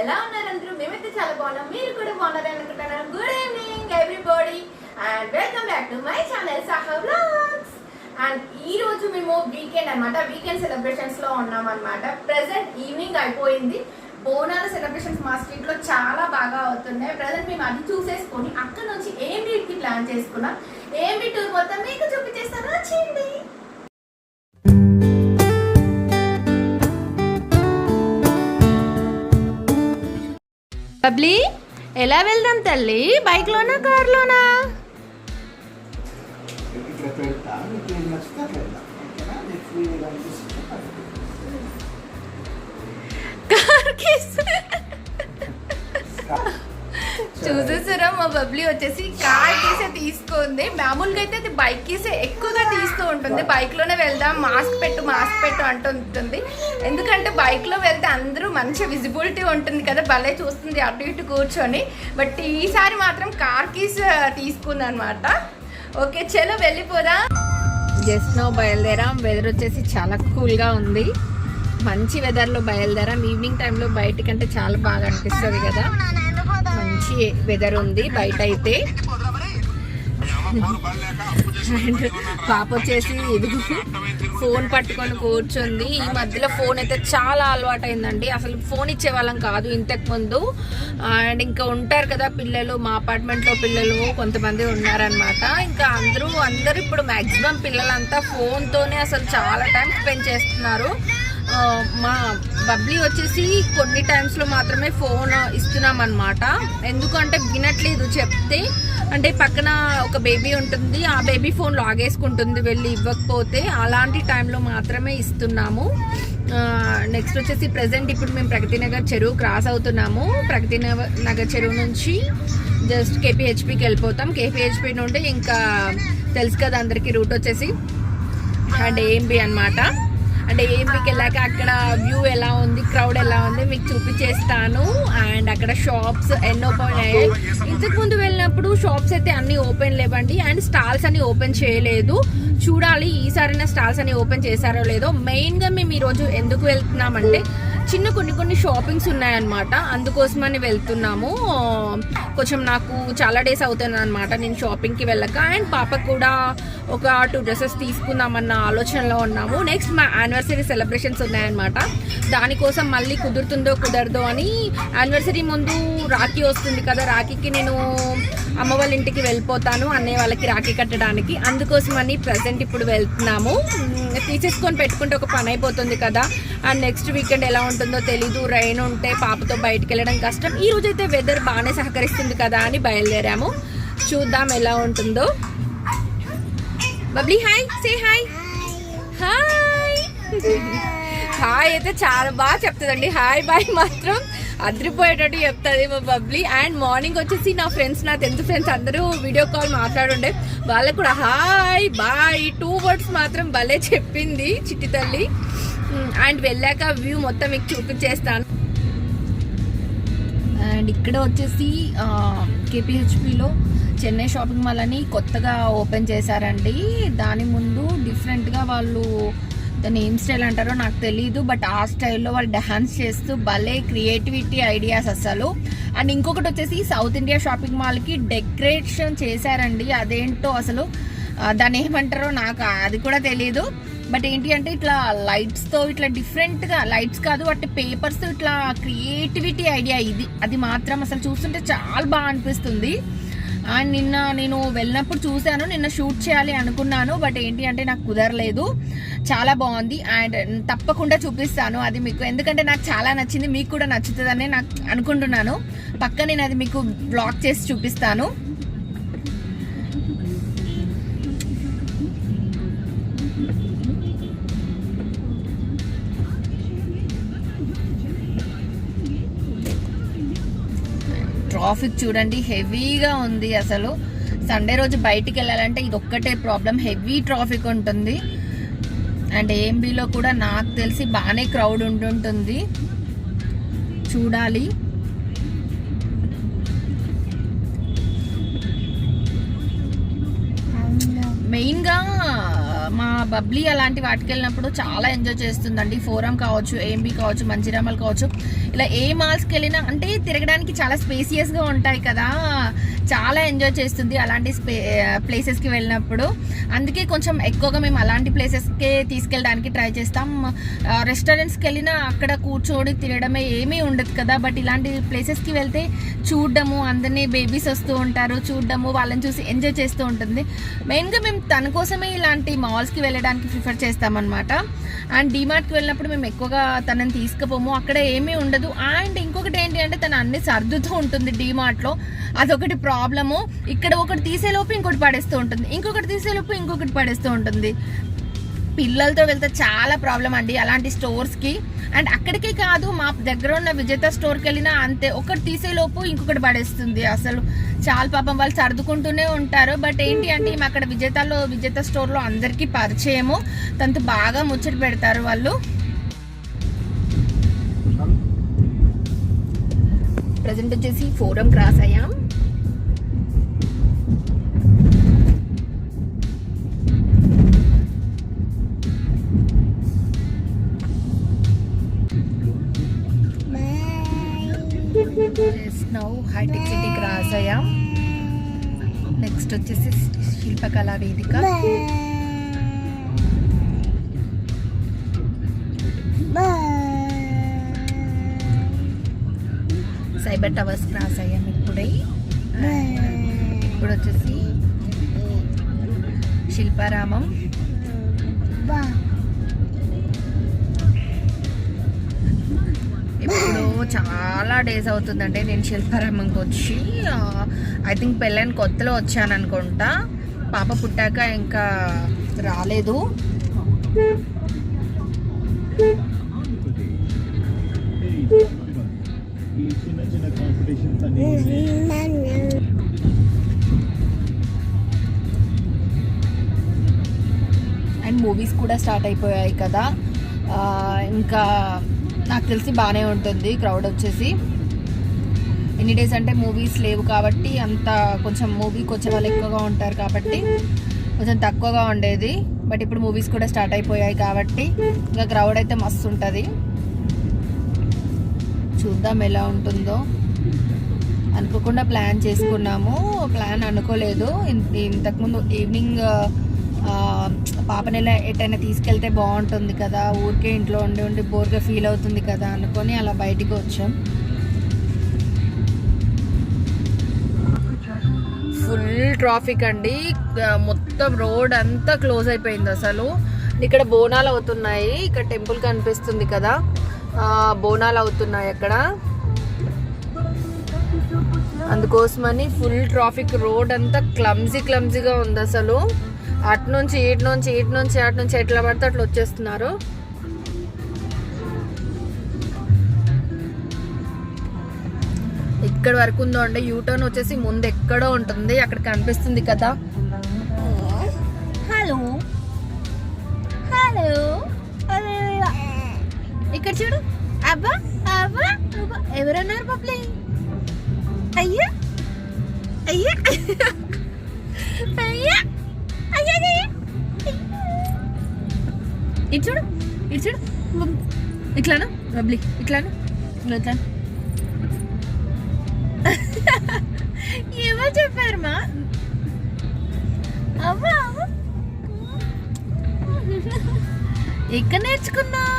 ఎలా ఉన్నారు అందరూ? మేమైతే చాలా బాగున్నాం, మీరు కూడా బాగున్నారని అనుకుంటున్నాను. Good evening everybody and welcome back to my channel Saha vlogs. And ఈ రోజు మేము వీకెండ్ అన్నమాట, వీకెండ్ సెలబ్రేషన్స్ లో ఉన్నాం అన్నమాట. ప్రెసెంట్ ఈవినింగ్ అయిపోయింది. బోనాల సెలబ్రేషన్స్ మా స్ట్రీట్ లో చాలా బాగా అవుతున్నాయి. ప్రెసెంట్ మేము అది చూసేసుకొని అక్కడ నుంచి ఏఎంబీ కి ప్లాన్ చేసుకున్నాం. ఏఎంబీ టూర్ మొత్తం మీకు చూపించేస్తాను, వచ్చేయండి. బబ్లీ, ఎలా వెళ్దాం తల్లి? బైక్ లోనా, కార్ లోనా? చూసేసారా, మా బబ్లీ వచ్చేసి కార్ కీసే తీసుకుంది. మామూలుగా అయితే అది బైక్ కీసే ఎక్కువగా తీస్తూ ఉంటుంది. బైక్ లోనే వెళ్దాం, మాస్క్ పెట్టు అంటుంటుంది. ఎందుకంటే బైక్ లో వెళ్తే అందరూ మంచి విజిబిలిటీ ఉంటుంది కదా, భలే చూస్తుంది అటు ఇటు కూర్చొని. బట్ ఈసారి మాత్రం కార్ కీస్ తీసుకుంది అనమాట. ఓకే చలో వెళ్ళిపోదా. జస్ట్ నో బయలుదేరాం. వెదర్ వచ్చేసి చాలా కూల్గా ఉంది. మంచి వెదర్లో బయలుదేరాం. ఈవినింగ్ టైంలో బయటకంటే చాలా బాగా అనిపిస్తుంది కదా, మంచి వెదర్ ఉంది బయట అయితే. అండ్ పాప వచ్చేసి ఇది ఫోన్ పట్టుకొని కూర్చుంది. ఈ మధ్యలో ఫోన్ అయితే చాలా అలవాటు అయిందండి. అసలు ఫోన్ ఇచ్చేవాళ్ళం కాదు ఇంతకు ముందు. అండ్ ఇంకా ఉంటారు కదా పిల్లలు, మా అపార్ట్మెంట్లో పిల్లలు కొంతమంది ఉన్నారనమాట. ఇంకా అందరూ ఇప్పుడు మ్యాక్సిమం పిల్లలంతా ఫోన్తోనే అసలు చాలా టైం స్పెండ్ చేస్తున్నారు. మా బబ్లీ వచ్చేసి కొన్ని టైమ్స్లో మాత్రమే ఫోన్ ఇస్తున్నాం అనమాట. ఎందుకంటే వినట్లేదు చెప్తే. అంటే పక్కన ఒక బేబీ ఉంటుంది, ఆ బేబీ ఫోన్ లాగేసుకుంటుంది వెళ్ళి ఇవ్వకపోతే. అలాంటి టైంలో మాత్రమే ఇస్తున్నాము. నెక్స్ట్ వచ్చేసి ప్రెసెంట్ ఇప్పుడు మేము ప్రగతి నగర్ చెరువు క్రాస్ అవుతున్నాము. ప్రగతి నగర్ చెరువు నుంచి జస్ట్ కేపీహెచ్పికి వెళ్ళిపోతాం. కేపీహెచ్పి నుండి ఇంకా తెలుసు కదా అందరికీ రూట్ వచ్చేసి అండ్ ఏఎంబీ అనమాట. అంటే ఏఎంబీకి వెళ్ళాక అక్కడ వ్యూ ఎలా ఉంది, క్రౌడ్ ఎలా ఉంది మీకు చూపించేస్తాను. అండ్ అక్కడ షాప్స్ ఎన్ని ఓపెన్ అయ్యాయి. ఇంతకుముందు వెళ్ళినప్పుడు షాప్స్ అయితే అన్ని ఓపెన్ లేవండి. అండ్ స్టాల్స్ అన్ని ఓపెన్ చేయలేదు. చూడాలి ఈసారైనా స్టాల్స్ అని ఓపెన్ చేశారో లేదో. మెయిన్గా మేము ఈరోజు ఎందుకు వెళ్తున్నామంటే చిన్న కొన్ని షాపింగ్స్ ఉన్నాయన్నమాట, అందుకోసమని వెళ్తున్నాము. కొంచెం నాకు చాలా డేస్ అవుతుంది అనమాట నేను షాపింగ్కి వెళ్ళక. అండ్ పాపకు కూడా ఒక 2 డ్రెస్సెస్ తీసుకుందామన్న ఆలోచనలో ఉన్నాము. నెక్స్ట్ మా యానివర్సరీ సెలబ్రేషన్స్ ఉన్నాయన్నమాట. దానికోసం మళ్ళీ కుదురుతుందో కుదరదో అని. యానివర్సరీ ముందు రాఖీ వస్తుంది కదా, రాఖీకి నేను అమ్మ వాళ్ళ ఇంటికి వెళ్ళిపోతాను అన్నయ్య వాళ్ళకి రాఖీ కట్టడానికి. అందుకోసమని ప్రజెంట్ ఇప్పుడు వెళ్తున్నాము. తీసేసుకొని పెట్టుకుంటే ఒక పని అయిపోతుంది కదా. అండ్ నెక్స్ట్ వీకెండ్ ఎలా ఉంటుందో తెలీదు. రైన్ ఉంటే పాపతో బయటకు వెళ్ళడం కష్టం. ఈ రోజైతే వెదర్ బాగానే సహకరిస్తుంది కదా అని బయలుదేరాము. చూద్దాం ఎలా ఉంటుందో. Bubbly hi, say hi. Hi hi అయితే చాలా బాగా చెప్తుందండి. హాయ్ బాయ్ మాత్రం అదిరిపోయేటట్టు చెప్తుంది మా బబ్లీ. అండ్ మార్నింగ్ వచ్చేసి నా ఫ్రెండ్స్, నా 10th ఫ్రెండ్స్ అందరూ వీడియో కాల్ మాట్లాడుండే. వాళ్ళకు కూడా హాయ్ బాయ్ 2 words మాత్రం భలే చెప్పింది చిట్టి తల్లి. అండ్ వెళ్ళాక వ్యూ మొత్తం మీకు చూపించేస్తాను. అండ్ ఇక్కడ వచ్చేసి కేపీహెచ్పిలో చెన్నై షాపింగ్ మాల్ అని కొత్తగా ఓపెన్ చేశారండి. దాని ముందు డిఫరెంట్గా వాళ్ళు దాన్ని ఏం స్టైల్ అంటారో నాకు తెలీదు, బట్ ఆ స్టైల్లో వాళ్ళు డాన్స్ చేస్తూ భలే క్రియేటివిటీ ఐడియాస్ అసలు. అండ్ ఇంకొకటి వచ్చేసి సౌత్ ఇండియా షాపింగ్ మాల్కి డెకరేషన్ చేశారండి. అదేంటో అసలు దాన్ని ఏమంటారో నాకు అది కూడా తెలీదు. బట్ ఏంటి అంటే ఇట్లా లైట్స్తో ఇట్లా డిఫరెంట్గా, లైట్స్ కాదు వాటి పేపర్స్, ఇట్లా క్రియేటివిటీ ఐడియా ఇది. అది మాత్రం అసలు చూస్తుంటే చాలా బాగా అనిపిస్తుంది. అండ్ నిన్న నేను వెళ్ళినప్పుడు చూశాను, నిన్న షూట్ చేయాలి అనుకున్నాను, బట్ ఏంటి అంటే నాకు కుదరలేదు. చాలా బాగుంది అండ్ తప్పకుండా చూపిస్తాను అది మీకు, ఎందుకంటే నాకు చాలా నచ్చింది. మీకు కూడా నచ్చుతుందని నాకు అనుకుంటున్నాను. పక్క నేను అది మీకు బ్లాగ్ చేసి చూపిస్తాను. ట్రాఫిక్ చూడండి హెవీగా ఉంది. అసలు సండే రోజు బయటికి వెళ్ళాలంటే ఇది ఒక్కటే ప్రాబ్లం, హెవీ ట్రాఫిక్ ఉంటుంది. అండ్ ఏఎంబీలో కూడా నాకు తెలిసి బాగానే క్రౌడ్ ఉంటుంటుంది, చూడాలి. మెయిన్గా మా బబ్లీ అలాంటి వాటికి వెళ్ళినప్పుడు చాలా ఎంజాయ్ చేస్తుందండి. ఫోరం కావచ్చు, ఏఎంబీ కావచ్చు, మంచిర్యాల కావచ్చు, ఇలా ఏ మాల్స్కి వెళ్ళినా అంటే తిరగడానికి చాలా స్పేసియస్గా ఉంటాయి కదా, చాలా ఎంజాయ్ చేస్తుంది అలాంటి ప్లేసెస్కి వెళ్ళినప్పుడు. అందుకే కొంచెం ఎక్కువగా మేము అలాంటి ప్లేసెస్కే తీసుకెళ్ళడానికి ట్రై చేస్తాం. రెస్టారెంట్స్కి వెళ్ళినా అక్కడ కూర్చొని తినడమే ఏమీ ఉండదు కదా, బట్ ఇలాంటి ప్లేసెస్కి వెళ్తే చూడడము, అందరినీ బేబీస్ వస్తూ ఉంటారు, చూడడము, వాళ్ళని చూసి ఎంజాయ్ చేస్తూ ఉంటుంది. మెయిన్గా మేము తన కోసమే ఇలాంటి మాల్స్కి వెళ్ళడానికి ప్రిఫర్ చేస్తామన్నమాట. అండ్ డీమార్ట్కి వెళ్ళినప్పుడు మేము ఎక్కువగా తనని తీసుకుపోము, అక్కడ ఏమీ ఉండదు. అండ్ ఇంకొకటి ఏంటి అంటే తను అన్ని సర్దుతూ ఉంటుంది డీమార్ట్లో, అదొకటి ప్రాబ్లము. ఇక్కడ ఒకటి తీసేలోపు ఇంకోటి పడేస్తూ ఉంటుంది, ఇంకొకటి తీసేలోపు ఇంకొకటి పడేస్తూ ఉంటుంది. పిల్లలతో వెళ్తే చాలా ప్రాబ్లం అండి అలాంటి స్టోర్స్కి. అండ్ అక్కడికే కాదు, మా దగ్గర ఉన్న విజేత స్టోర్కి వెళ్ళినా అంతే, ఒకటి తీసేలోపు ఇంకొకటి పడేస్తుంది. అసలు చాలా పాపం వాళ్ళు సర్దుకుంటూనే ఉంటారు. బట్ ఏంటి అంటే అక్కడ విజేత స్టోర్లో అందరికీ పరిచయము, తనతో బాగా ముచ్చట పెడతారు వాళ్ళు. ప్రజెంట్ వచ్చేసి ఫోరం క్రాస్ అయ్యాం. నౌ హైటెక్ సిటీ క్రాస్ అయ్యాం. నెక్స్ట్ వచ్చేసి శిల్పకళా వేదిక, సైబర్ టవర్స్ క్రాస్ అయ్యాం ఇప్పుడు వచ్చేసి శిల్పారామం. ఇప్పుడు చాలా డేస్ అవుతుందంటే నేను శిల్పారామంకి వచ్చి, ఐ థింక్ పెళ్ళైన కొత్తలో వచ్చాను అనుకుంటా, పాప పుట్టాక ఇంకా రాలేదు. అండ్ మూవీస్ కూడా స్టార్ట్ అయిపోయాయి కదా, ఇంకా నాకు తెలిసి బాగానే ఉంటుంది క్రౌడ్ వచ్చేసి. ఎన్ని డేస్ అంటే మూవీస్ లేవు కాబట్టి అంత కొంచెం మూవీకి వచ్చే వాళ్ళు ఎక్కువగా ఉంటారు కాబట్టి కొంచెం తక్కువగా ఉండేది. బట్ ఇప్పుడు మూవీస్ కూడా స్టార్ట్ అయిపోయాయి కాబట్టి ఇంకా క్రౌడ్ అయితే మస్తు ఉంటుంది. చూద్దాం ఎలా ఉంటుందో. అనుకోకుండా ప్లాన్ చేసుకున్నాము, ప్లాన్ అనుకోలేదు. ఇంతకుముందు ఈవినింగ్ పాపని ఎలా ఎటైనా తీసుకెళ్తే బాగుంటుంది కదా, ఊరికే ఇంట్లో ఉండి బోర్గా ఫీల్ అవుతుంది కదా అనుకొని అలా బయటికి వచ్చాం. ఫుల్ ట్రాఫిక్ అండి, మొత్తం రోడ్ అంతా క్లోజ్ అయిపోయింది అసలు. ఇక్కడ బోనాలు అవుతున్నాయి, ఇక్కడ టెంపుల్ కనిపిస్తుంది కదా, బోనాలు అవుతున్నాయి అక్కడ, అందుకోసమని ఫుల్ ట్రాఫిక్. రోడ్ అంతా క్లమ్జీగా ఉంది అసలు. అటు నుంచి ఇటు నుంచి ఎట్లా పడితే అట్లా వచ్చేస్తున్నారు. ఇక్కడ వరకు ఉందో అంటే యూటర్న్ వచ్చేసి ముందు ఎక్కడో ఉంటుంది, అక్కడ కనిపిస్తుంది కదా. హలో హలో ఇక్కడ చూడు, అబ్బా అబ్బా ఎవరన్నారు పబ్లి, అయ్యా అయ్యా అయ్యా అయ్యా, ఇటు చూడు ఇట్లానా బబ్లీ, ఇట్లానా ఏమో చెప్పారు మా అవ్వ. ఎక్కడ నేర్చుకున్నావు?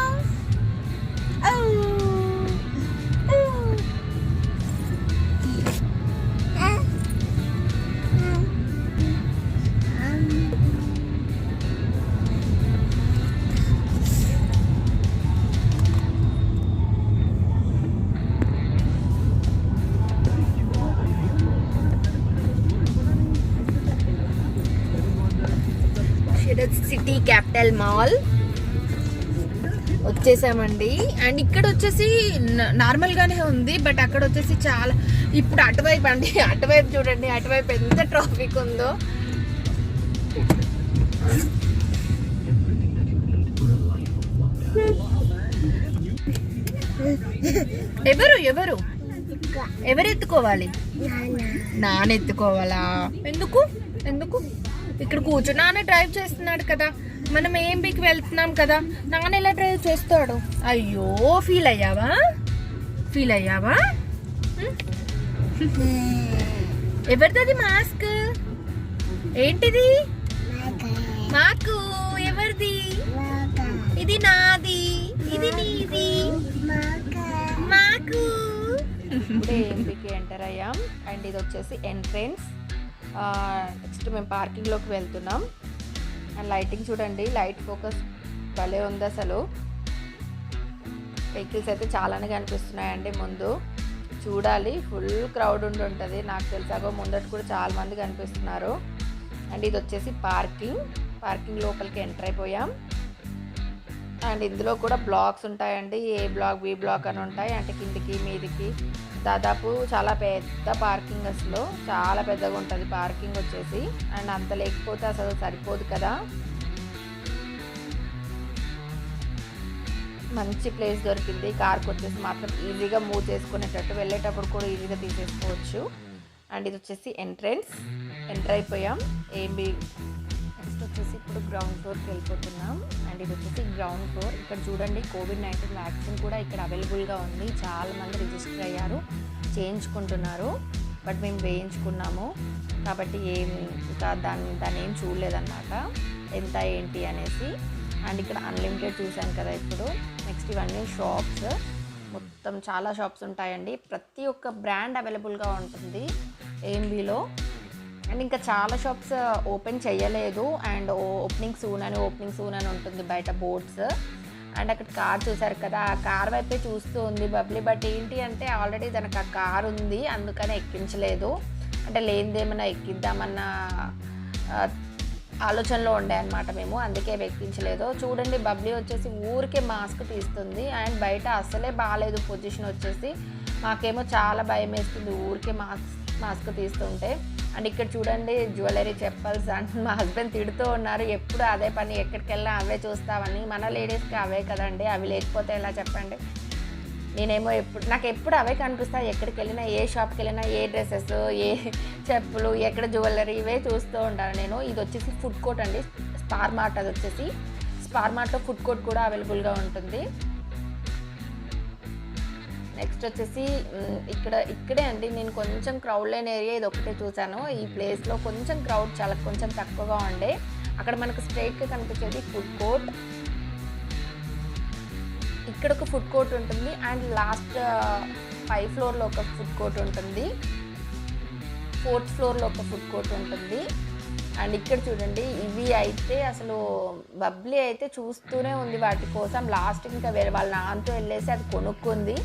సిటీ క్యాపిటల్ మాల్ వచ్చేసామండి. అండ్ ఇక్కడ వచ్చేసి నార్మల్ గానే ఉంది, బట్ అక్కడ వచ్చేసి చాలా, ఇప్పుడు అటువైపు అండి, అటువైపు చూడండి, అటువైపు ఎంత ట్రాఫిక్ ఉందో. ఎవరు ఎవరు ఎత్తుకోవాలి? నాన్న ఎత్తుకోవాలా? ఎందుకు ఇక్కడ కూర్చో, నాన్న డ్రైవ్ చేస్తున్నాడు కదా, మనం ఏంబికి వెళ్తున్నాం కదా, నాన్న ఎలా డ్రైవ్ చేస్తాడు? అయ్యో ఫీల్ అయ్యావా? ఫీల్ అయ్యావా? ఎవరిది మాస్క్? ఏంటిది? మాకు. ఎవరిది? ఇది నాది, ఇది నీది. మాకు. ఇప్పుడే ఎంపీకి ఎంటర్ అయ్యాం అండ్ ఇది వచ్చేసి ఎంట్రెన్స్. నెక్స్ట్ మేము పార్కింగ్లోకి వెళ్తున్నాం అండ్ లైటింగ్ చూడండి, లైట్ ఫోకస్ భలే ఉంది అసలు. వెహికల్స్ అయితే చాలానే కనిపిస్తున్నాయండి. ముందు చూడాలి, ఫుల్ క్రౌడ్ ఉంటుంది నాకు తెలిసాగో. ముందట కూడా చాలా మంది కనిపిస్తున్నారు. అండ్ ఇది వచ్చేసి పార్కింగ్ లోపలికి ఎంటర్ అయిపోయాం. అండ్ ఇందులో కూడా బ్లాక్స్ ఉంటాయండి, ఏ బ్లాక్ బి బ్లాక్ అని ఉంటాయి. అంటే కిందికి మీదికి దాదాపు చాలా పెద్ద పార్కింగ్, అసలు చాలా పెద్దగా ఉంటుంది పార్కింగ్ వచ్చేసి. అండ్ అంత లేకపోతే అసలు సరిపోదు కదా. మంచి ప్లేస్ దొరికింది. కార్కి వచ్చేసి మాత్రం ఈజీగా మూవ్ చేసుకునేటట్టు, వెళ్ళేటప్పుడు కూడా ఈజీగా తీసేసుకోవచ్చు. అండ్ ఇది వచ్చేసి ఎంటర్ అయిపోయాం. నెక్స్ట్ వచ్చేసి ఇప్పుడు గ్రౌండ్ ఫ్లోర్కి వెళ్ళిపోతున్నాం. అండ్ ఇది వచ్చేసి గ్రౌండ్ ఫ్లోర్. ఇక్కడ చూడండి, కోవిడ్-19 వ్యాక్సిన్ కూడా ఇక్కడ అవైలబుల్గా ఉంది. చాలామంది రిజిస్టర్ అయ్యారు, చేయించుకుంటున్నారు. బట్ మేము వేయించుకున్నాము కాబట్టి ఇంకా దాన్ని ఏం చూడలేదన్నమాట, ఎంత ఏంటి అనేసి. అండ్ ఇక్కడ అన్లిమిటెడ్ చూశాను కదా ఇప్పుడు. నెక్స్ట్ ఇవన్నీ షాప్స్, మొత్తం చాలా షాప్స్ ఉంటాయండి. ప్రతి ఒక్క బ్రాండ్ అవైలబుల్గా ఉంటుంది ఏఎంబీలో. అండ్ ఇంకా చాలా షాప్స్ ఓపెన్ చేయలేదు. అండ్ ఓపెనింగ్ సూన్ అని ఉంటుంది బయట బోర్డ్స్. అండ్ అక్కడ కార్ చూసారు కదా, ఆ కార్ వైపే చూస్తూ ఉంది బబ్లీ. బట్ ఏంటి అంటే ఆల్రెడీ తనకు ఆ కార్ ఉంది, అందుకనే ఎక్కించలేదు. అంటే లేనిదేమన్నా ఎక్కిద్దామన్న ఆలోచనలో ఉండే అనమాట మేము, అందుకే ఎక్కించలేదు. చూడండి, బబ్లీ వచ్చేసి ఊరికే మాస్క్ తీస్తుంది. అండ్ బయట అస్సలే బాగాలేదు పొజిషన్ వచ్చేసి. మాకేమో చాలా భయం వేస్తుంది ఊరికే మాస్క్ తీస్తుంటే. అండ్ ఇక్కడ చూడండి, జ్యువెలరీ, చెప్పల్స్. అండ్ మా హస్బెండ్ తిడుతూ ఉన్నారు, ఎప్పుడు అదే పని, ఎక్కడికి వెళ్ళినా అవే చూస్తామని. మన లేడీస్కి అవే కదండి, అవి లేకపోతే ఎలా చెప్పండి. నేనేమో నాకు ఎప్పుడు అవే కనిపిస్తాయి. ఎక్కడికి వెళ్ళినా, ఏ షాప్కి వెళ్ళినా, ఏ డ్రెస్సెస్, ఏ చెప్పులు, ఎక్కడ జ్యువెలరీ, ఇవే చూస్తూ ఉంటాను నేను. ఇది వచ్చేసి ఫుడ్ కోర్ట్ అండి, స్టార్ మార్ట్. అది వచ్చేసి స్టార్ మార్ట్లో ఫుడ్ కోర్ట్ కూడా అవైలబుల్గా ఉంటుంది. నెక్స్ట్ వచ్చేసి ఇక్కడే అండి, నేను కొంచెం క్రౌడ్ లేని ఏరియా ఇది ఒకటే చూశాను. ఈ ప్లేస్లో కొంచెం క్రౌడ్ కొంచెం తక్కువగా ఉండే. అక్కడ మనకు స్ట్రైట్గా కనిపించేది ఫుడ్ కోర్ట్. ఇక్కడ ఒక ఫుడ్ కోర్ట్ ఉంటుంది. అండ్ లాస్ట్ 5th ఫ్లోర్లో ఒక ఫుడ్ కోర్ట్ ఉంటుంది, 4th ఫ్లోర్లో ఒక ఫుడ్ కోర్ట్ ఉంటుంది. అండ్ ఇక్కడ చూడండి, ఇవి అయితే అసలు బబ్లీ అయితే చూస్తూనే ఉంది వాటి కోసం. లాస్ట్ ఇంకా వేరే వాళ్ళ నాన్నతో వెళ్ళేసి అది కొనుక్కుంది,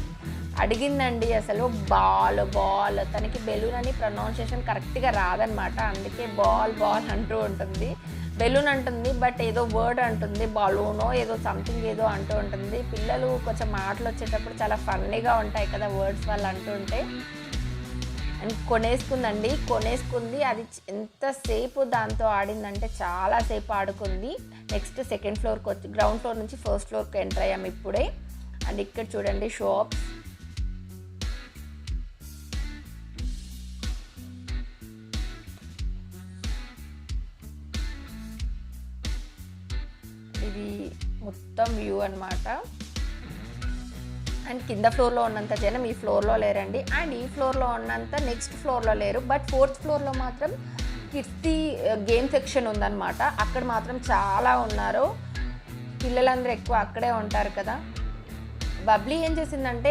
అడిగిందండి. అసలు బాల్ తనకి బెలూన్ అని ప్రొనౌన్సియేషన్ కరెక్ట్గా రాదనమాట, అందుకే బాల్ అంటూ ఉంటుంది. బెలూన్ అంటుంది, బట్ ఏదో వర్డ్ అంటుంది, బలూనో ఏదో సంథింగ్ ఏదో అంటూ ఉంటుంది. పిల్లలు కొంచెం మాటలు వచ్చేటప్పుడు చాలా ఫన్నీగా ఉంటాయి కదా వర్డ్స్ వాళ్ళు అంటుంటే. అండ్ కొనేసుకుంది. అది ఎంతసేపు దాంతో ఆడిందంటే చాలాసేపు ఆడుకుంది. నెక్స్ట్ 2nd ఫ్లోర్కి వచ్చి, గ్రౌండ్ ఫ్లోర్ నుంచి 1st ఫ్లోర్కి ఎంటర్ అయ్యాం ఇప్పుడే. అండ్ ఇక్కడ చూడండి షాప్స్. ఇది మొత్తం వ్యూ అనమాట. అండ్ కింద ఫ్లోర్లో ఉన్నంత జనం ఈ ఫ్లోర్లో లేరండి. అండ్ ఈ ఫ్లోర్లో ఉన్నంత నెక్స్ట్ ఫ్లోర్లో లేరు. బట్ 4th ఫ్లోర్లో మాత్రం కిడ్స్ది గేమ్ సెక్షన్ ఉందన్నమాట. అక్కడ మాత్రం చాలా ఉన్నారు, పిల్లలందరూ ఎక్కువ అక్కడే ఉంటారు కదా. బబ్లీ ఏం చేసిందంటే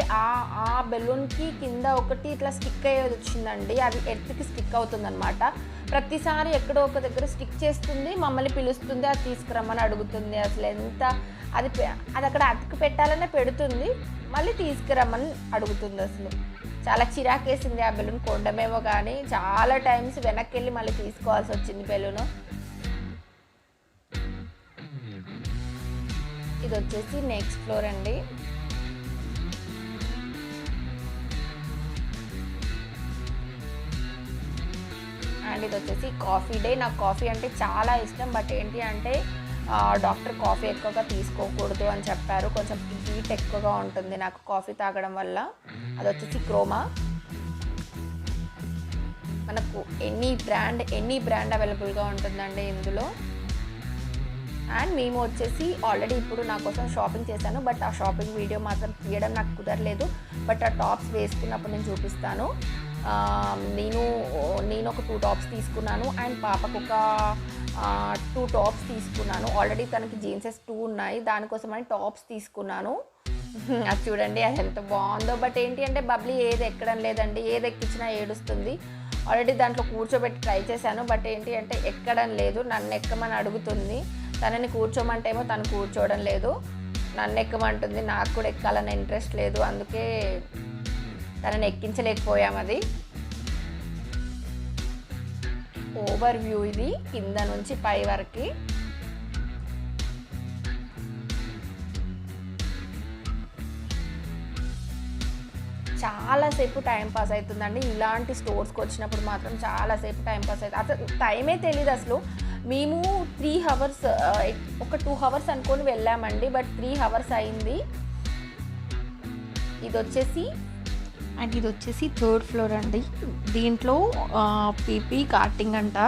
ఆ బెలూన్కి కింద ఒకటి ఇట్లా స్టిక్ అయ్యేది వచ్చిందండి, అది ఎర్త్కి స్టిక్ అవుతుందన్నమాట. ప్రతిసారి ఎక్కడో ఒక దగ్గర స్టిక్ చేస్తుంది, మమ్మల్ని పిలుస్తుంది, అది తీసుకురమ్మని అడుగుతుంది. అసలు ఎంత అది అక్కడ అతికి పెట్టాలనే పెడుతుంది, మళ్ళీ తీసుకురమ్మని అడుగుతుంది. అసలు చాలా చిరాకేసింది ఆ బెలూన్ కొండమేమో కానీ చాలా టైమ్స్ వెనక్కి వెళ్ళి మళ్ళీ తీసుకోవాల్సి వచ్చింది బెలూను. ఇది వచ్చేసి నెక్స్ట్ ఫ్లోర్ అండి. అండ్ ఇది వచ్చేసి కాఫీ డే. నాకు కాఫీ అంటే చాలా ఇష్టం, బట్ ఏంటి అంటే డాక్టర్ కాఫీ ఎక్కువగా తీసుకోకూడదు అని చెప్పారు. కొంచెం హీట్ ఎక్కువగా ఉంటుంది నాకు కాఫీ తాగడం వల్ల. అది వచ్చేసి క్రోమా. మనకు ఎనీ బ్రాండ్ అవైలబుల్గా ఉంటుందండి ఇందులో. అండ్ మేము వచ్చేసి ఆల్రెడీ ఇప్పుడు నా కోసం షాపింగ్ చేశాను, బట్ ఆ షాపింగ్ వీడియో మాత్రం తీయడం నాకు కుదరలేదు. బట్ ఆ టాప్స్ వేసుకున్నప్పుడు నేను చూపిస్తాను. నేను ఒక 2 టాప్స్ తీసుకున్నాను అండ్ పాపకు ఒక 2 టాప్స్ తీసుకున్నాను. ఆల్రెడీ తనకి జీన్సెస్ 2 ఉన్నాయి, దానికోసమని టాప్స్ తీసుకున్నాను. అది చూడండి అది ఎంత బాగుందో. బట్ ఏంటి అంటే బబ్లీ ఏది ఎక్కడం లేదండి, ఏది ఎక్కించినా ఏడుస్తుంది. ఆల్రెడీ దాంట్లో కూర్చోబెట్టి ట్రై చేశాను, బట్ ఏంటి అంటే ఎక్కడం లేదు. నన్ను ఎక్కమని అడుగుతుంది, తనని కూర్చోమంటే ఏమో తను కూర్చోవడం లేదు, నన్ను ఎక్కమంటుంది. నాకు కూడా ఎక్కాలని ఇంట్రెస్ట్ లేదు, అందుకే తనని ఎక్కించలేకపోయాం. అది ఓవర్ వ్యూ, ఇది కింద నుంచి పై వరకు. చాలాసేపు టైం పాస్ అవుతుందండి. ఇలాంటి స్టోర్స్కి వచ్చినప్పుడు మాత్రం చాలాసేపు టైం పాస్ అవుతుంది, అసలు టైమే తెలియదు అసలు. మేము 3 అవర్స్, ఒక 2 అవర్స్ అనుకొని వెళ్ళామండి, బట్ 3 అవర్స్ అయింది. ఇది వచ్చేసి 3rd ఫ్లోర్ అండి. దీంట్లో పీపీ కార్టింగ్ అంట,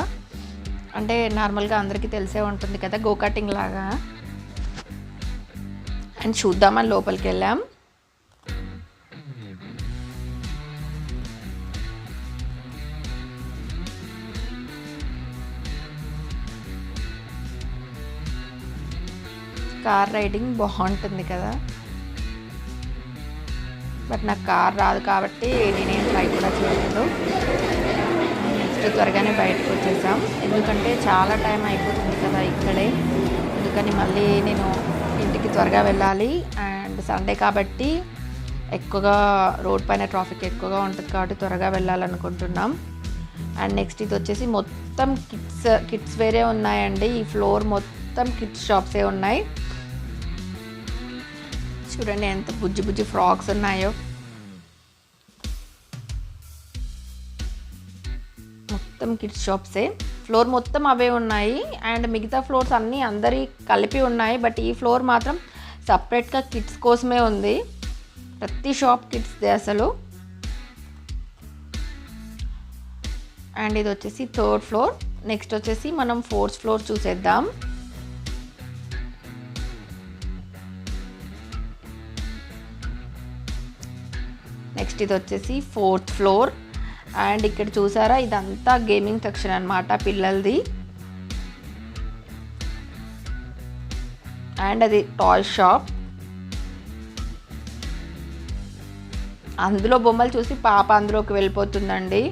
అంటే నార్మల్గా అందరికీ తెలిసే ఉంటుంది కదా, గో కార్టింగ్ లాగా. అండ్ చూద్దామని లోపలికి వెళ్ళాం. కార్ రైడింగ్ బాగుంటుంది కదా, బట్ నాకు కార్ రాదు కాబట్టి నేనేం ట్రై కూడా చేయలేదు. నెక్స్ట్ త్వరగానే బయటకు వచ్చేసాం, ఎందుకంటే చాలా టైం అయిపోతుంది కదా ఇక్కడే. అందుకని మళ్ళీ నేను ఇంటికి త్వరగా వెళ్ళాలి. అండ్ సండే కాబట్టి ఎక్కువగా రోడ్ పైన ట్రాఫిక్ ఎక్కువగా ఉంటుంది కాబట్టి త్వరగా వెళ్ళాలనుకుంటున్నాం. అండ్ నెక్స్ట్ ఇది వచ్చేసి మొత్తం కిడ్స్ వేరే ఉన్నాయండి. ఈ ఫ్లోర్ మొత్తం కిడ్స్ షాప్సే ఉన్నాయి. చూడండి ఎంత బుజ్జి బుజ్జి ఫ్రాక్స్ ఉన్నాయో. మొత్తం కిడ్స్ షాప్సే, ఫ్లోర్ మొత్తం అవే ఉన్నాయి. అండ్ మిగతా ఫ్లోర్స్ అన్నీ అందరి కలిపి ఉన్నాయి, బట్ ఈ ఫ్లోర్ మాత్రం సపరేట్గా కిడ్స్ కోసమే ఉంది. ప్రతి షాప్ కిడ్స్దే అసలు. అండ్ ఇది వచ్చేసి 3rd ఫ్లోర్. నెక్స్ట్ వచ్చేసి మనం 4th ఫ్లోర్ చూసేద్దాం. నెక్స్ట్ ఇది వచ్చేసి 4th ఫ్లోర్. అండ్ ఇక్కడ చూసారా ఇదంతా గేమింగ్ సెక్షన్ అన్నమాట పిల్లలది. అండ్ అది టాయ్ షాప్. అందులో బొమ్మలు చూసి పాప అందులోకి వెళ్ళిపోతుందండి.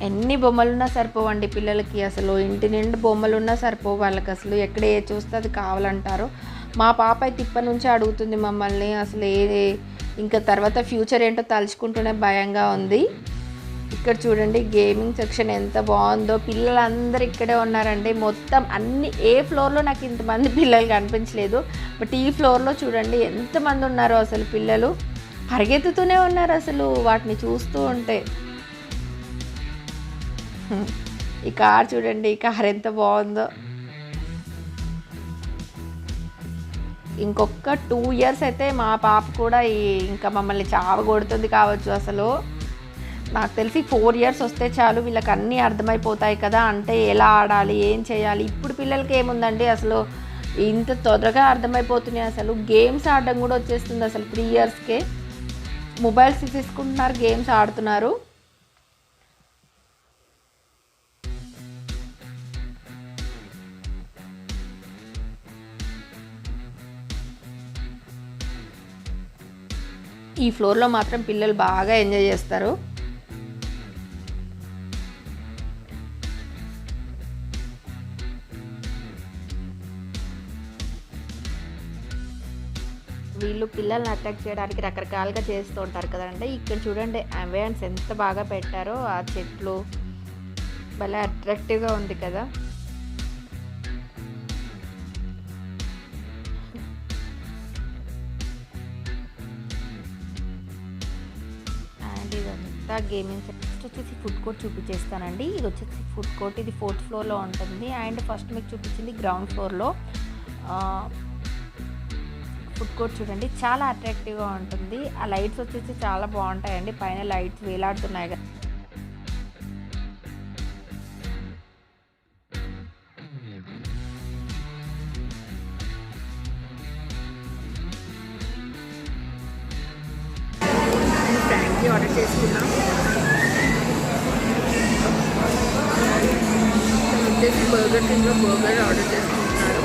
ఎన్ని బొమ్మలున్నా సరిపోవండి పిల్లలకి, అసలు ఇంటి నిండు బొమ్మలున్నా సరిపోవు వాళ్ళకి. అసలు ఎక్కడ ఏ చూస్తే అది కావాలంటారు. మా పాప అయితే ఇప్పటి నుంచే అడుగుతుంది మమ్మల్ని. అసలు ఇంకా తర్వాత ఫ్యూచర్ ఏంటో తలుచుకుంటూనే భయంగా ఉంది. ఇక్కడ చూడండి గేమింగ్ సెక్షన్ ఎంత బాగుందో. పిల్లలందరూ ఇక్కడే ఉన్నారండి. మొత్తం అన్ని ఏ ఫ్లోర్లో నాకు ఇంతమంది పిల్లలు కనిపించలేదు, బట్ ఈ ఫ్లోర్లో చూడండి ఎంతమంది ఉన్నారో అసలు. పిల్లలు పరిగెత్తుతూనే ఉన్నారు అసలు వాటిని చూస్తూ ఉంటే. ఈ కార్ చూడండి, ఈ కార్ ఎంత బాగుందో. ఇంకొక 2 ఇయర్స్ అయితే మా పాప కూడా ఇంకా మమ్మల్ని చావగొడుతుంది కావచ్చు. అసలు నాకు తెలిసి 4 ఇయర్స్ వస్తే చాలు వీళ్ళకి అన్నీ అర్థమైపోతాయి కదా, అంటే ఎలా ఆడాలి ఏం చేయాలి. ఇప్పుడు పిల్లలకి ఏముందండి అసలు ఇంత తొందరగా అర్థమైపోతున్నాయి. అసలు గేమ్స్ ఆడడం కూడా వచ్చేస్తుంది అసలు 3 ఇయర్స్కే. మొబైల్స్ తీసుకుంటున్నారు, గేమ్స్ ఆడుతున్నారు. ఈ ఫ్లోర్లో మాత్రం పిల్లలు బాగా ఎంజాయ్ చేస్తారు. వీళ్ళు పిల్లల్ని అట్రాక్ట్ చేయడానికి రకరకాలుగా చేస్తూ ఉంటారు కదండి. ఇక్కడ చూడండి అంబియన్స్ ఎంత బాగా పెట్టారో, ఆ చెట్లు భలే అట్రాక్టివ్గా ఉంది కదా. ఇదంతా గేమింగ్. నెక్స్ట్ వచ్చేసి ఫుడ్ కోర్ట్ చూపించేస్తానండి. ఇది వచ్చేసి ఫుడ్ కోర్ట్, ఇది 4th ఫ్లోర్లో ఉంటుంది. అండ్ ఫస్ట్ మీకు చూపించింది గ్రౌండ్ ఫ్లోర్లో. ఫుడ్ కోర్ట్ చూడండి చాలా అట్రాక్టివ్గా ఉంటుంది. ఆ లైట్స్ వచ్చేసి చాలా బాగుంటాయండి, పైన లైట్స్ వేలాడుతున్నాయి కదా. ఆర్డర్ చేసుకున్నాం. వచ్చేసి బర్గర్ కింగ్లో బర్గర్ ఆర్డర్ చేసుకుంటున్నాడు.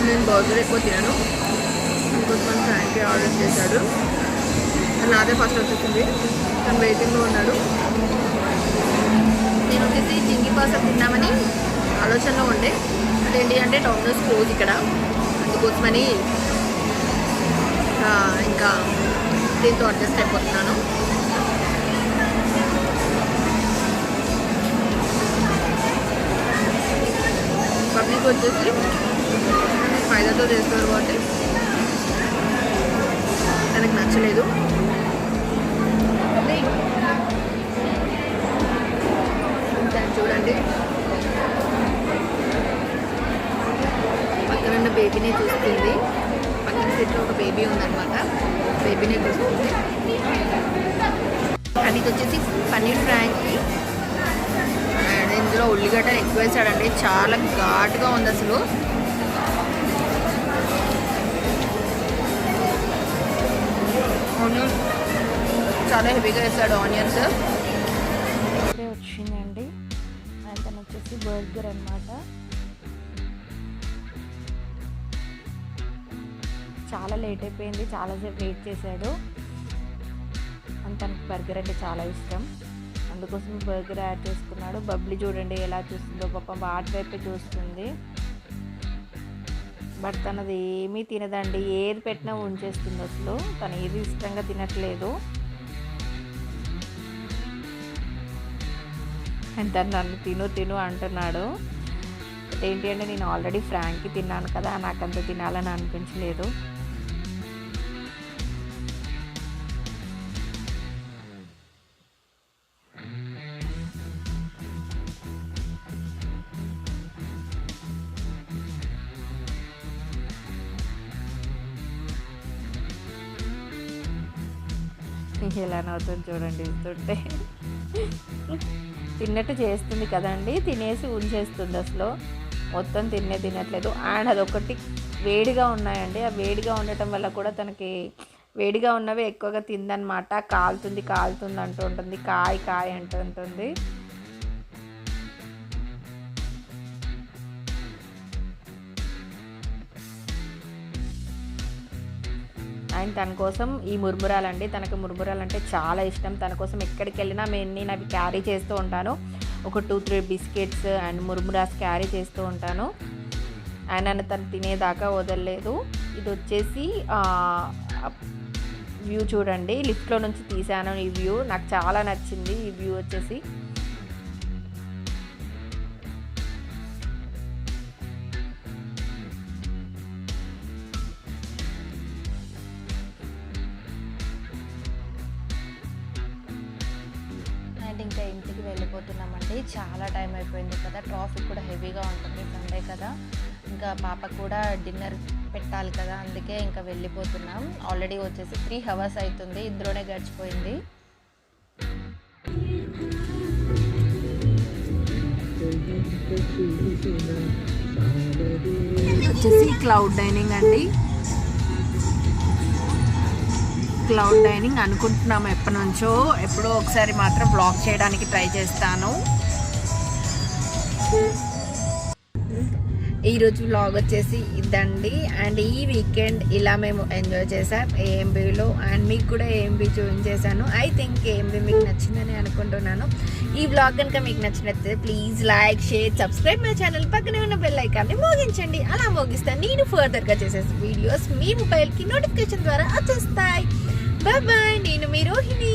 నేను బర్గర్ ఎక్కువ తినను, ఇంకొంచెం ఫ్రాంకీ ఆర్డర్ చేశాడు. నాదే ఫస్ట్ వచ్చేసింది, తను వెయిటింగ్లో ఉన్నాడు. నేను వచ్చేసి చింగి పాస్తా తిన్నామని ఆలోచనలో ఉండే, అదేంటి అంటే డొమినోస్ క్లోజ్ ఇక్కడ, అందుకోసమని ఇంకా దీంతో అడ్జస్ట్ అయిపోతున్నాను. పబ్లిక్ వచ్చేసి మైదాతో చేస్తారు కాబట్టి తనకు నచ్చలేదు. చూడండి, పక్కనున్న బేబీని చూస్తుంది. పక్కన సీట్లో ఒక బేబీ ఉందన్నమాట, బేబీని చూస్తుంది. అండ్ ఇది వచ్చేసి పన్నీర్ ఫ్రాంకీ. అండ్ ఇందులో ఉల్లిగడ్డ ఎక్కువ వేసాడండి, చాలా ఘాటుగా ఉంది అసలు. ఆనియన్ చాలా హెవీగా వేసాడు ఆనియన్స్. వచ్చిందండి. అండ్ తను వచ్చేసి బర్గర్ అన్నమాట. చాలా లేట్ అయిపోయింది, చాలాసేపు వెయిట్ చేశాడు. అండ్ తనకి బర్గర్ అంటే చాలా ఇష్టం, అందుకోసం బర్గర్ యాడ్ చేసుకున్నాడు. బబ్లీ చూడండి ఎలా చూస్తుందో, పాపం వాటి వైపే చూస్తుంది. బట్ తనది ఏమీ తినదండి, ఏది పెట్టినా ఉంచేస్తుంది అసలు. తను ఏది ఇష్టంగా తినట్లేదు. అండ్ తను నన్ను తిను అంటున్నాడు. ఏంటి అంటే నేను ఆల్రెడీ ఫ్రాంకీ తిన్నాను కదా, నాకంత తినాలని అనిపించలేదు. ఎలా నవ్వుతుంది చూడండి ఇస్తుంటే. తిన్నట్టు చేస్తుంది కదండి, తినేసి ఉంచేస్తుంది అసలు, మొత్తం తినట్లేదు. అండ్ అదొకటి వేడిగా ఉన్నాయండి, ఆ వేడిగా ఉండటం వల్ల కూడా తనకి వేడిగా ఉన్నవి ఎక్కువగా తిందనమాట. కాలుతుంది అంటూ ఉంటుంది, కాయ అంటుంటుంది. అండ్ తన కోసం ఈ మురుమురాలండి, తనకు మురుమురాలు అంటే చాలా ఇష్టం. తన కోసం ఎక్కడికి వెళ్ళినా నేను అవి క్యారీ చేస్తూ ఉంటాను. ఒక 2-3 బిస్కెట్స్ అండ్ మురుమురాస్ క్యారీ చేస్తూ ఉంటాను. అండ్ నన్ను తను తినేదాకా వదలలేదు. ఇది వచ్చేసి వ్యూ చూడండి, లిఫ్ట్లో నుంచి తీసాను ఈ వ్యూ. నాకు చాలా నచ్చింది ఈ వ్యూ వచ్చేసి. ఇంకా ఇంటికి వెళ్ళిపోతున్నామండి, చాలా టైం అయిపోయింది కదా, ట్రాఫిక్ కూడా హెవీగా ఉంటుంది, సండే కదా. ఇంకా పాప కూడా డిన్నర్ పెట్టాలి కదా, అందుకే ఇంకా వెళ్ళిపోతున్నాం. ఆల్రెడీ వచ్చేసి 3 hours అవుతుంది, ఇందులోనే గడిచిపోయింది. వచ్చేసి క్లౌడ్ డైనింగ్ అండి. క్లౌడ్ డైనింగ్ అనుకుంటున్నాము ఎప్పటి నుంచో, ఎప్పుడో ఒకసారి మాత్రం బ్లాగ్ చేయడానికి ట్రై చేస్తాను. ఈరోజు వ్లాగ్ వచ్చేసి ఇదండి. అండ్ ఈ వీకెండ్ ఇలా మేము ఎంజాయ్ చేసాం ఏఎంబీలో. అండ్ మీకు కూడా ఏఎంబీ జాయిన్ చేశాను. ఐ థింక్ ఏఎంబీ మీకు నచ్చిందని అనుకుంటున్నాను. ఈ వ్లాగ్ కనుక మీకు నచ్చినట్లయితే please like, share, subscribe my channel. పక్కనే ఉన్న బెల్ ఐకాన్ని మోగించండి. అలా మోగిస్తే నేను ఫర్దర్గా చేసే వీడియోస్ మీ మొబైల్కి నోటిఫికేషన్ ద్వారా వచ్చేస్తాయి. బాయ్ బాయ్, నేను మీ రోహిణి.